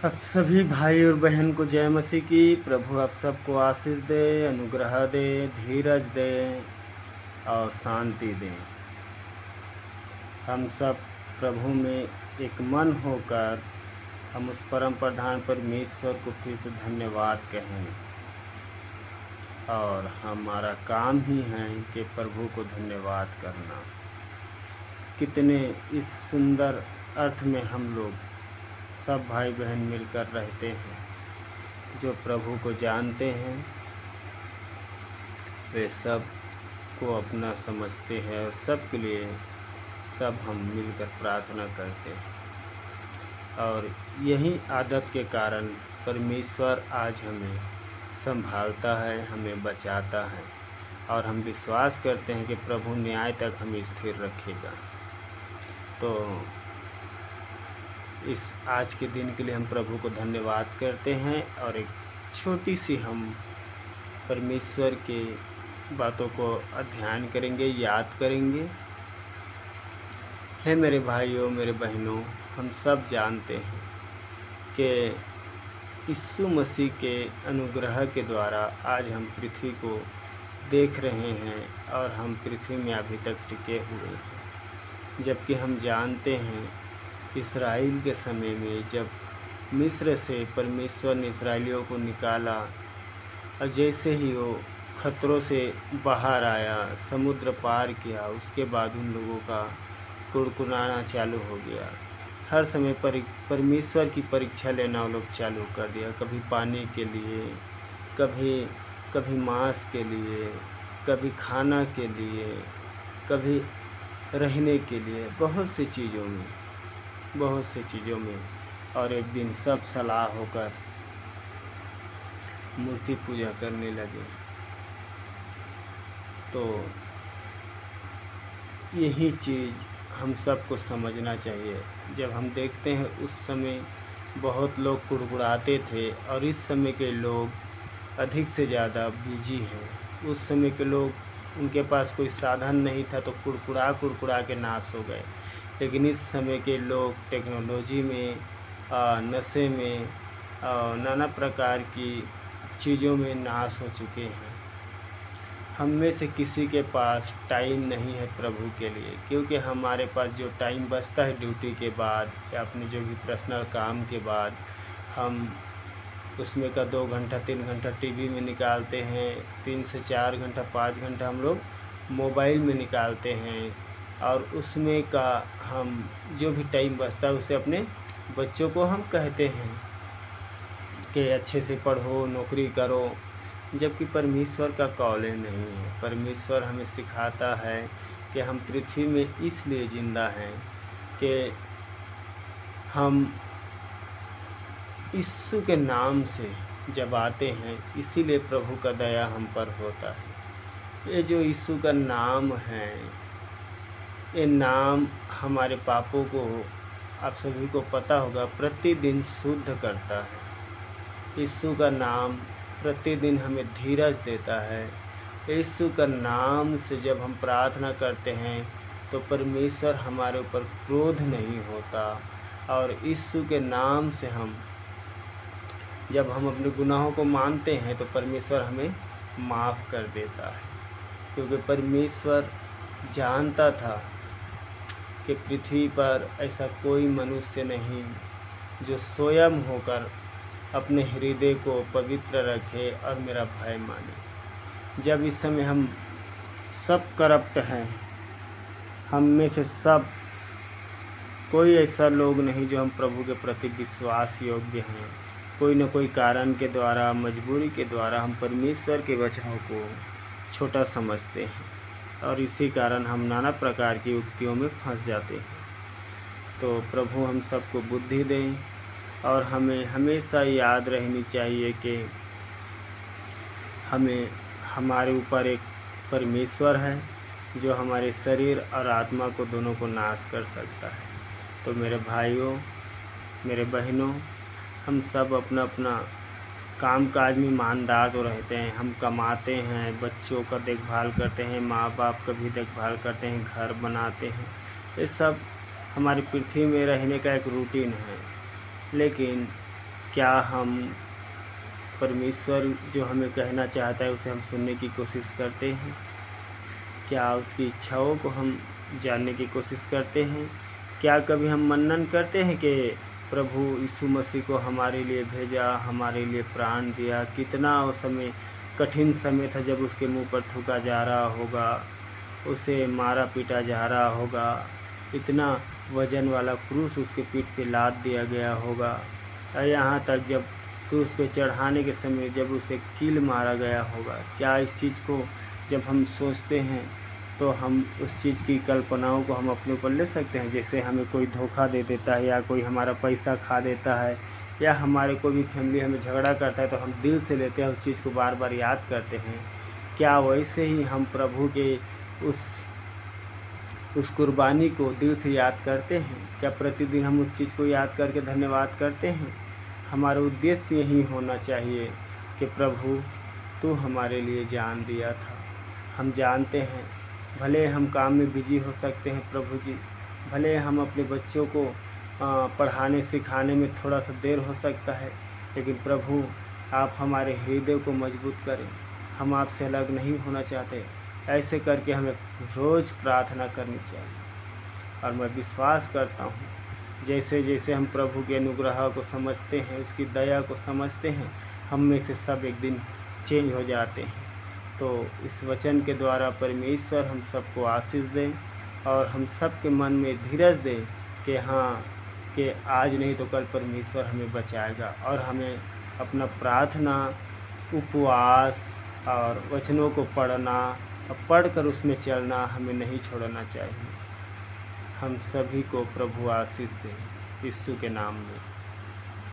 आप सभी भाई और बहन को जय मसीह की। प्रभु आप सबको आशीष दे, अनुग्रह दे, धीरज दे और शांति दे। हम सब प्रभु में एक मन होकर हम उस परम प्रधान परमेश्वर को फिर से धन्यवाद कहें। और हमारा काम ही है कि प्रभु को धन्यवाद करना। कितने इस सुंदर अर्थ में हम लोग सब भाई बहन मिलकर रहते हैं। जो प्रभु को जानते हैं वे सब को अपना समझते हैं और सबके लिए सब हम मिलकर प्रार्थना करते हैं। और यही आदत के कारण परमेश्वर आज हमें संभालता है, हमें बचाता है और हम विश्वास करते हैं कि प्रभु न्याय तक हमें स्थिर रखेगा। तो इस आज के दिन के लिए हम प्रभु को धन्यवाद करते हैं और एक छोटी सी हम परमेश्वर के बातों को अध्ययन करेंगे, याद करेंगे। है मेरे भाइयों, मेरे बहनों, हम सब जानते हैं कि यीशु मसीह के अनुग्रह के द्वारा आज हम पृथ्वी को देख रहे हैं और हम पृथ्वी में अभी तक टिके हुए हैं। जबकि हम जानते हैं इस्राएल के समय में जब मिस्र से परमेश्वर ने इस्राएलियों को निकाला और जैसे ही वो खतरों से बाहर आया, समुद्र पार किया, उसके बाद उन लोगों का कुड़कुड़ाना चालू हो गया। हर समय परमेश्वर की परीक्षा लेना वो लोग चालू कर दिया। कभी पानी के लिए, कभी मांस के लिए, कभी खाना के लिए, कभी रहने के लिए, बहुत सी चीज़ों में। और एक दिन सब सलाह होकर मूर्ति पूजा करने लगे। तो यही चीज़ हम सबको समझना चाहिए। जब हम देखते हैं उस समय बहुत लोग कुड़कुड़ाते थे और इस समय के लोग अधिक से ज़्यादा बिजी हैं। उस समय के लोग, उनके पास कोई साधन नहीं था तो कुड़कुड़ा के नाश हो गए। लेकिन इस समय के लोग टेक्नोलॉजी में, नशे में, नाना प्रकार की चीज़ों में नाश हो चुके हैं। हम में से किसी के पास टाइम नहीं है प्रभु के लिए, क्योंकि हमारे पास जो टाइम बचता है ड्यूटी के बाद या अपने जो भी पर्सनल काम के बाद, हम उसमें का 2 घंटा 3 घंटा टीवी में निकालते हैं, 3 से 4 घंटा 5 घंटा हम लोग मोबाइल में निकालते हैं। और उसमें का हम जो भी टाइम बचता है उसे अपने बच्चों को हम कहते हैं कि अच्छे से पढ़ो, नौकरी करो, जबकि परमेश्वर का कॉल नहीं है। परमेश्वर हमें सिखाता है कि हम पृथ्वी में इसलिए ज़िंदा हैं कि हम यीशु के नाम से जब आते हैं, इसीलिए प्रभु का दया हम पर होता है। ये जो यीशु का नाम है, ये नाम हमारे पापों को, आप सभी को पता होगा, प्रतिदिन शुद्ध करता है। यीशु का नाम प्रतिदिन हमें धीरज देता है। यीशु का नाम से जब हम प्रार्थना करते हैं तो परमेश्वर हमारे ऊपर क्रोध नहीं होता। और यीशु के नाम से जब हम अपने गुनाहों को मानते हैं तो परमेश्वर हमें माफ़ कर देता है। क्योंकि परमेश्वर जानता था कि पृथ्वी पर ऐसा कोई मनुष्य नहीं जो स्वयं होकर अपने हृदय को पवित्र रखे और मेरा भय माने। जब इस समय हम सब करप्ट हैं, हम में से सब कोई ऐसा लोग नहीं जो हम प्रभु के प्रति विश्वास योग्य हैं। कोई न कोई कारण के द्वारा, मजबूरी के द्वारा हम परमेश्वर के वचनों को छोटा समझते हैं और इसी कारण हम नाना प्रकार की युक्तियों में फंस जाते हैं। तो प्रभु हम सबको बुद्धि दें और हमें हमेशा याद रहनी चाहिए कि हमारे ऊपर एक परमेश्वर है जो हमारे शरीर और आत्मा को दोनों को नाश कर सकता है। तो मेरे भाइयों, मेरे बहनों, हम सब अपना अपना काम काज में ईमानदार तो रहते हैं। हम कमाते हैं, बच्चों का देखभाल करते हैं, माँ बाप का भी देखभाल करते हैं, घर बनाते हैं। ये सब हमारी पृथ्वी में रहने का एक रूटीन है। लेकिन क्या हम परमेश्वर जो हमें कहना चाहता है उसे हम सुनने की कोशिश करते हैं? क्या उसकी इच्छाओं को हम जानने की कोशिश करते हैं? क्या कभी हम मनन करते हैं कि प्रभु यीशु मसीह को हमारे लिए भेजा, हमारे लिए प्राण दिया? कितना वो समय कठिन समय था जब उसके मुंह पर थूका जा रहा होगा, उसे मारा पीटा जा रहा होगा, इतना वजन वाला क्रूस उसके पीठ पे लाद दिया गया होगा, और यहाँ तक जब क्रूस पे चढ़ाने के समय जब उसे कील मारा गया होगा। क्या इस चीज़ को जब हम सोचते हैं तो हम उस चीज़ की कल्पनाओं को हम अपने ऊपर ले सकते हैं? जैसे हमें कोई धोखा दे देता है, या कोई हमारा पैसा खा देता है, या हमारे कोई भी फैमिली हमें झगड़ा करता है, तो हम दिल से लेते हैं, उस चीज़ को बार बार याद करते हैं। क्या वैसे ही हम प्रभु के उस कुर्बानी को दिल से याद करते हैं? क्या प्रतिदिन हम उस चीज़ को याद करके धन्यवाद करते हैं? हमारा उद्देश्य यही होना चाहिए कि प्रभु तू हमारे लिए जान दिया था। हम जानते हैं भले हम काम में बिजी हो सकते हैं प्रभु जी, भले हम अपने बच्चों को पढ़ाने सिखाने में थोड़ा सा देर हो सकता है, लेकिन प्रभु आप हमारे हृदय को मजबूत करें। हम आपसे अलग नहीं होना चाहते। ऐसे करके हमें रोज़ प्रार्थना करनी चाहिए। और मैं विश्वास करता हूँ जैसे जैसे हम प्रभु के अनुग्रह को समझते हैं, उसकी दया को समझते हैं, हम में से सब एक दिन चेंज हो जाते हैं। तो इस वचन के द्वारा परमेश्वर हम सबको आशीष दें, और हम सब के मन में धीरज दें कि हाँ, कि आज नहीं तो कल परमेश्वर हमें बचाएगा, और हमें अपना प्रार्थना, उपवास और वचनों को पढ़ना और पढ़कर उसमें चलना हमें नहीं छोड़ना चाहिए। हम सभी को प्रभु आशीष दे, यीशु के नाम में।